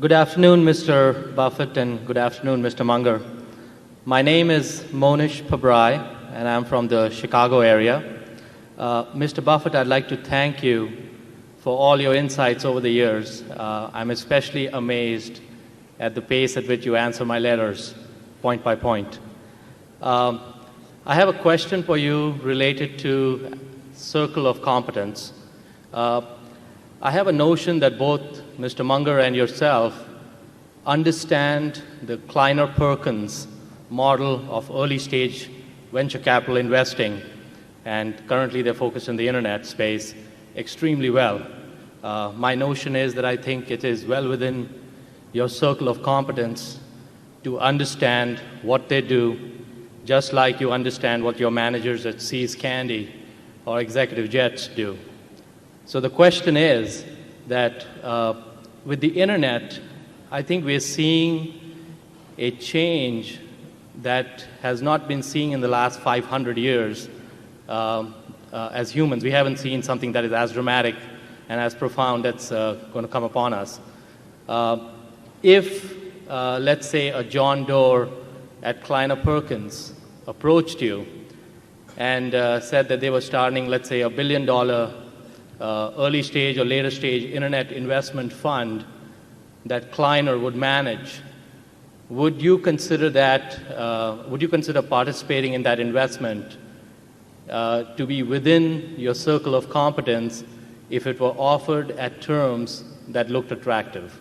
Good afternoon, Mr. Buffett, and good afternoon, Mr. Munger. My name is Monish Pabrai, and I'm from the Chicago area. Mr. Buffett, I'd like to thank you for all your insights over the years. I'm especially amazed at the pace at which you answer my letters, point by point. I have a question for you related to circle of competence. I have a notion that both Mr. Munger and yourself understand the Kleiner-Perkins model of early-stage venture capital investing, and currently they're focused in the internet space extremely well. My notion is that I think it is well within your circle of competence to understand what they do, just like you understand what your managers at See's Candy or Executive Jets do. So the question is that with the internet, I think we're seeing a change that has not been seen in the last 500 years as humans. We haven't seen something that is as dramatic and as profound that's going to come upon us. If, let's say, a John Doerr at Kleiner-Perkins approached you and said that they were starting, let's say, $1 billion early stage or later stage internet investment fund that Kleiner would manage, would you consider that, would you consider participating in that investment to be within your circle of competence if it were offered at terms that looked attractive?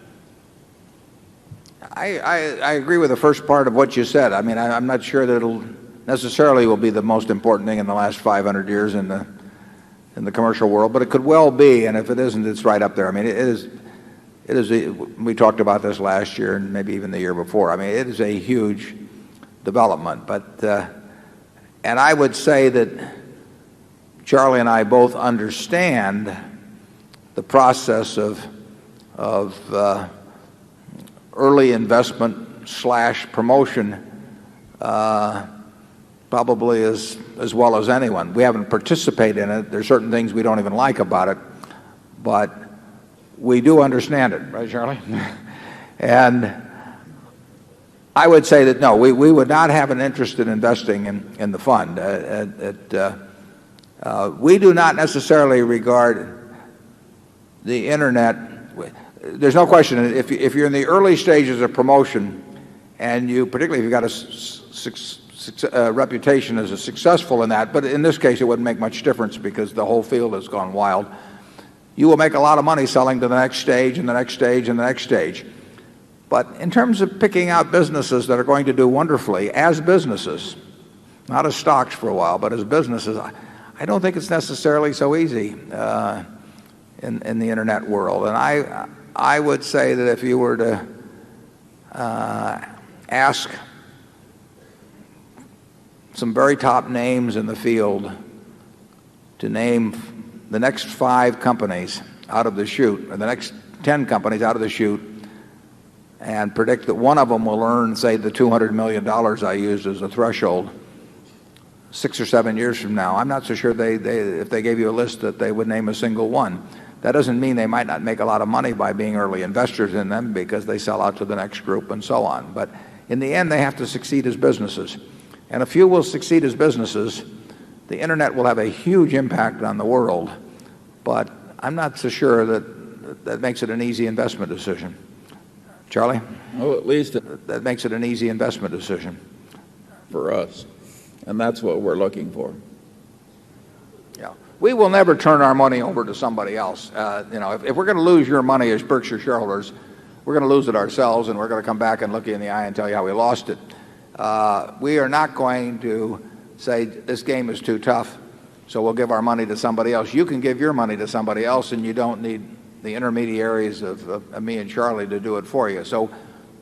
I agree with the first part of what you said. I mean, I'm not sure that it'll necessarily will be the most important thing in the last 500 years in the commercial world, but it could well be, and if it isn't, it's right up there. I mean, we talked about this last year and maybe even the year before. I mean, it is a huge development, and I would say that Charlie and I both understand the process of early investment / promotion probably as well as anyone. We haven't participated in it. There's certain things we don't even like about it, but we do understand it, right, Charlie? And I would say that no, we would not have an interest in investing in the fund. We do not necessarily regard the internet. There's no question, if you're in the early stages of promotion, and particularly if you've got a reputation as a successful in that, but in this case it wouldn't make much difference because the whole field has gone wild, you will make a lot of money selling to the next stage and the next stage and the next stage. But in terms of picking out businesses that are going to do wonderfully as businesses, not as stocks for a while, but as businesses, I don't think it's necessarily so easy in the internet world. And I would say that if you were to ask some very top names in the field to name the next 5 companies out of the chute, or the next 10 companies out of the chute, and predict that one of them will earn, say, the $200 million I used as a threshold 6 or 7 years from now, I'm not so sure if they gave you a list that they would name a single one. That doesn't mean they might not make a lot of money by being early investors in them because they sell out to the next group and so on. But in the end, they have to succeed as businesses. And if you will succeed as businesses, the internet will have a huge impact on the world. But I'm not so sure that makes it an easy investment decision. Charlie? Well, at least that makes it an easy investment decision. For us. And that's what we're looking for. Yeah. We will never turn our money over to somebody else. If we're going to lose your money as Berkshire shareholders, we're going to lose it ourselves, and we're going to come back and look you in the eye and tell you how we lost it. We are not going to say this game is too tough, so we'll give our money to somebody else. You can give your money to somebody else, and you don't need the intermediaries of me and Charlie to do it for you. So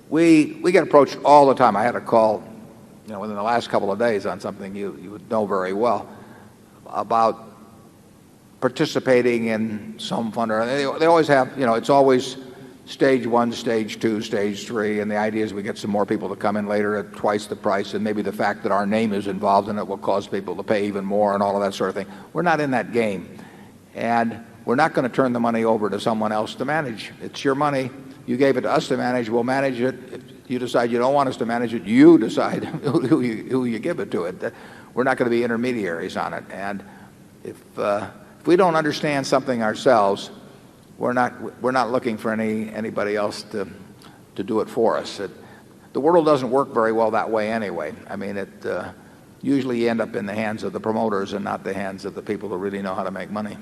we get approached all the time. I had a call, within the last couple of days on something you would know very well about participating in some fund. They always have, it's always stage 1, stage 2, stage 3, and the idea is we get some more people to come in later at twice the price, and maybe the fact that our name is involved in it will cause people to pay even more and all of that sort of thing. We're not in that game, and we're not going to turn the money over to someone else to manage. It's your money. You gave it to us to manage. We'll manage it. If you decide you don't want us to manage it, you decide who you give it to it. We're not going to be intermediaries on it. And if we don't understand something ourselves, we're not looking for anybody else to do it for us. The world doesn't work very well that way anyway. I mean, usually you end up in the hands of the promoters and not the hands of the people who really know how to make money.